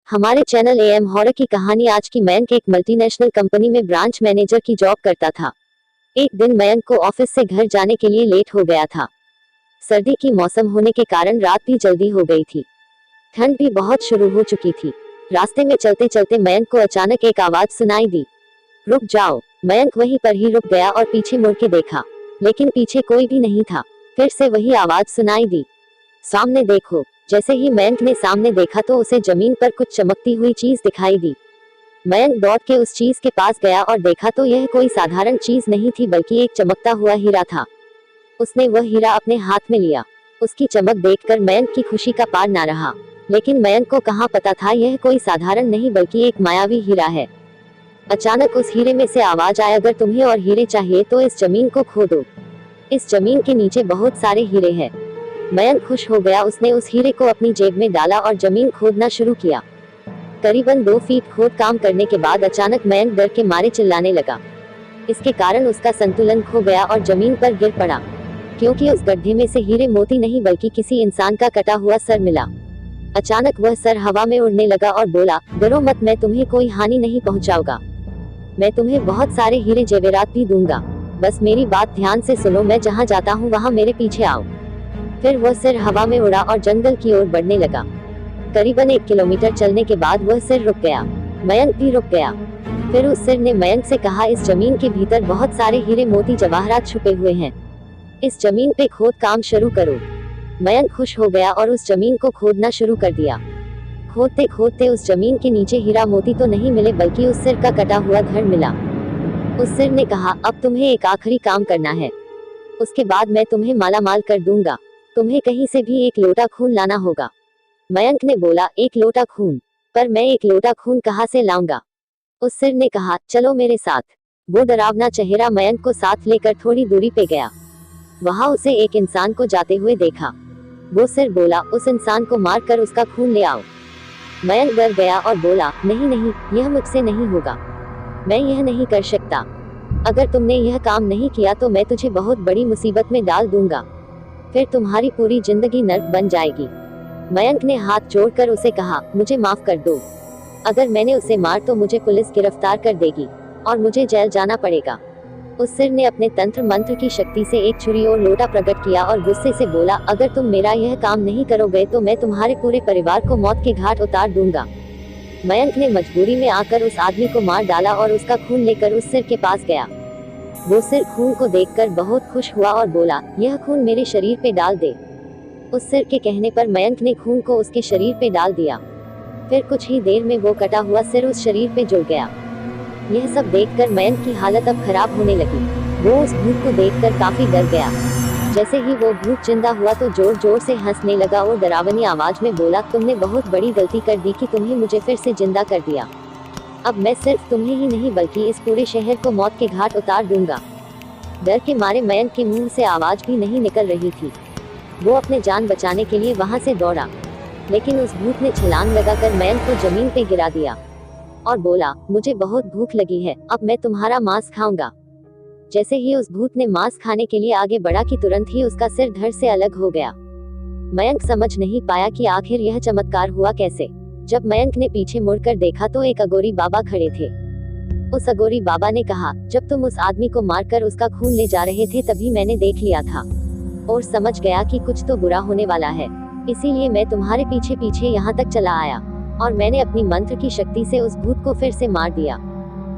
हमारे channel am horror की कहानी। आज की। मयंक एक मल्टीनेशनल कंपनी में ब्रांच मैनेजर की जॉब करता था। एक दिन मयंक को ऑफिस से घर जाने के लिए लेट हो गया था। सर्दी की मौसम होने के कारण रात भी जल्दी हो गई थी। ठंड भी बहुत शुरू हो चुकी थी। रास्ते में चलते चलते मयंक को अचानक एक आवाज सुनाई दी, रुक जाओ। मयंक वहीं पर ही रुक गया और पीछे मुड़ के देखा, लेकिन पीछे कोई भी नहीं था। फिर से वही आवाज सुनाई दी, सामने देखो। जैसे ही मयंक ने सामने देखा तो उसे जमीन पर कुछ चमकती हुई चीज दिखाई दी। मयंक दौड़ के उस चीज के पास गया और देखा तो यह कोई साधारण चीज नहीं थी, बल्कि एक चमकता हुआ हीरा था। उसने वह हीरा अपने हाथ में लिया। उसकी चमक देखकर मयंक की खुशी का पार ना रहा। लेकिन मयंक को कहाँ पता था यह कोई साधारण नहीं बल्कि एक मायावी हीरा है। अचानक उस हीरे में से आवाज आई, अगर तुम्हें और हीरे चाहिए तो इस जमीन को खोदो। इस जमीन के नीचे बहुत सारे हीरे हैं। मयंक खुश हो गया। उसने उस हीरे को अपनी जेब में डाला और जमीन खोदना शुरू किया। करीबन 2 फीट खोद काम करने के बाद अचानक मयंक डर के मारे चिल्लाने लगा। इसके कारण उसका संतुलन खो गया और जमीन पर गिर पड़ा, क्योंकि उस गड्ढे में से हीरे मोती नहीं बल्कि किसी इंसान का कटा हुआ सर मिला। अचानक वह सर हवा में उड़ने लगा और बोला, डरो मत, मैं तुम्हें कोई हानि नहीं पहुंचाऊंगा। मैं तुम्हें बहुत सारे हीरे जेवरात भी दूंगा। बस मेरी बात ध्यान से सुनो, मैं जहाँ जाता हूँ वहाँ मेरे पीछे आओ। फिर वह सिर हवा में उड़ा और जंगल की ओर बढ़ने लगा। करीबन 1 किलोमीटर चलने के बाद वह सिर रुक गया। मयंक भी रुक गया। फिर उस सिर ने मयंक से कहा, इस जमीन के भीतर बहुत सारे हीरे मोती जवाहरात छुपे हुए हैं। इस जमीन पे खोद काम शुरू करो। मयंक खुश हो गया और उस जमीन को खोदना शुरू कर दिया। खोदते खोदते उस जमीन के नीचे हीरा मोती तो नहीं मिले बल्कि उस सिर का कटा हुआ धड़ मिला। उस सिर ने कहा, अब तुम्हें एक आखिरी काम करना है, उसके बाद मैं तुम्हें मालामाल कर दूंगा। तुम्हें कहीं से भी 1 लोटा खून लाना होगा। मयंक ने बोला, 1 लोटा खून? पर मैं 1 लोटा खून कहाँ से लाऊंगा? उस सिर ने कहा, चलो मेरे साथ। वो डरावना चेहरा मयंक को साथ लेकर थोड़ी दूरी पे गया। वहां उसे एक इंसान को जाते हुए देखा। वो सिर बोला, उस इंसान को मार कर उसका खून ले आओ। मयंक डर गया और बोला, नहीं नहीं, यह मुझसे नहीं होगा। मैं यह नहीं कर सकता। अगर तुमने यह काम नहीं किया तो मैं तुझे बहुत बड़ी मुसीबत में डाल दूंगा। फिर तुम्हारी पूरी जिंदगी नर्क बन जाएगी। मयंक ने हाथ जोड़कर उसे कहा, मुझे माफ कर दो। अगर मैंने उसे मार तो मुझे पुलिस गिरफ्तार कर देगी और मुझे जेल जाना पड़ेगा। उस सिर ने अपने तंत्र मंत्र की शक्ति से एक छुरी और लोटा प्रकट किया और गुस्से से बोला, अगर तुम मेरा यह काम नहीं करोगे तो मैं तुम्हारे पूरे परिवार को मौत के घाट उतार दूंगा। मयंक ने मजबूरी में आकर उस आदमी को मार डाला और उसका खून लेकर उस सिर के पास गया। वो सिर खून को देखकर बहुत खुश हुआ और बोला, यह खून मेरे शरीर पे डाल दे। उस सिर के कहने पर मयंक ने खून को उसके शरीर पे डाल दिया। फिर कुछ ही देर में वो कटा हुआ सिर उस शरीर पे जुड़ गया। यह सब देखकर मयंक की हालत अब खराब होने लगी। वो उस भूत को देखकर काफी डर गया। जैसे ही वो भूत जिंदा हुआ तो जोर जोर से हंसने लगा और डरावनी आवाज में बोला, तुमने बहुत बड़ी गलती कर दी कि तुम्हें मुझे फिर से जिंदा कर दिया। अब मैं सिर्फ तुम्हें ही नहीं बल्कि इस पूरे शहर को मौत के घाट उतार दूंगा। डर के मारे मयंक के मुंह से आवाज भी नहीं निकल रही थी। वो अपने जान बचाने के लिए वहां से दौड़ा, लेकिन उस भूत ने छलांग लगाकर मयंक को जमीन पे गिरा दिया और बोला, मुझे बहुत भूख लगी है, अब मैं तुम्हारा मांस खाऊंगा। जैसे ही उस भूत ने मांस खाने के लिए आगे बढ़ा कि तुरंत ही उसका सिर धड़ से अलग हो गया। मयंक समझ नहीं पाया कि आखिर यह चमत्कार हुआ कैसे। जब मयंक ने पीछे मुड़कर देखा तो एक अगोरी बाबा खड़े थे। उस अगोरी बाबा ने कहा, जब तुम उस आदमी को मारकर उसका खून ले जा रहे थे तभी मैंने देख लिया था और समझ गया कि कुछ तो बुरा होने वाला है। इसीलिए मैं तुम्हारे पीछे पीछे यहाँ तक चला आया और मैंने अपनी मंत्र की शक्ति से उस भूत को फिर से मार दिया।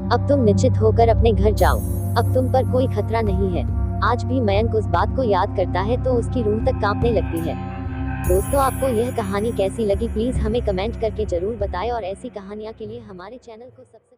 अब तुम निश्चित होकर अपने घर जाओ, अब तुम पर कोई खतरा नहीं है। आज भी मयंक उस बात को याद करता है तो उसकी रूह तक कांपने लगती है। दोस्तों, आपको यह कहानी कैसी लगी प्लीज हमें कमेंट करके जरूर बताएं और ऐसी कहानियाँ के लिए हमारे चैनल को सब्सक्राइब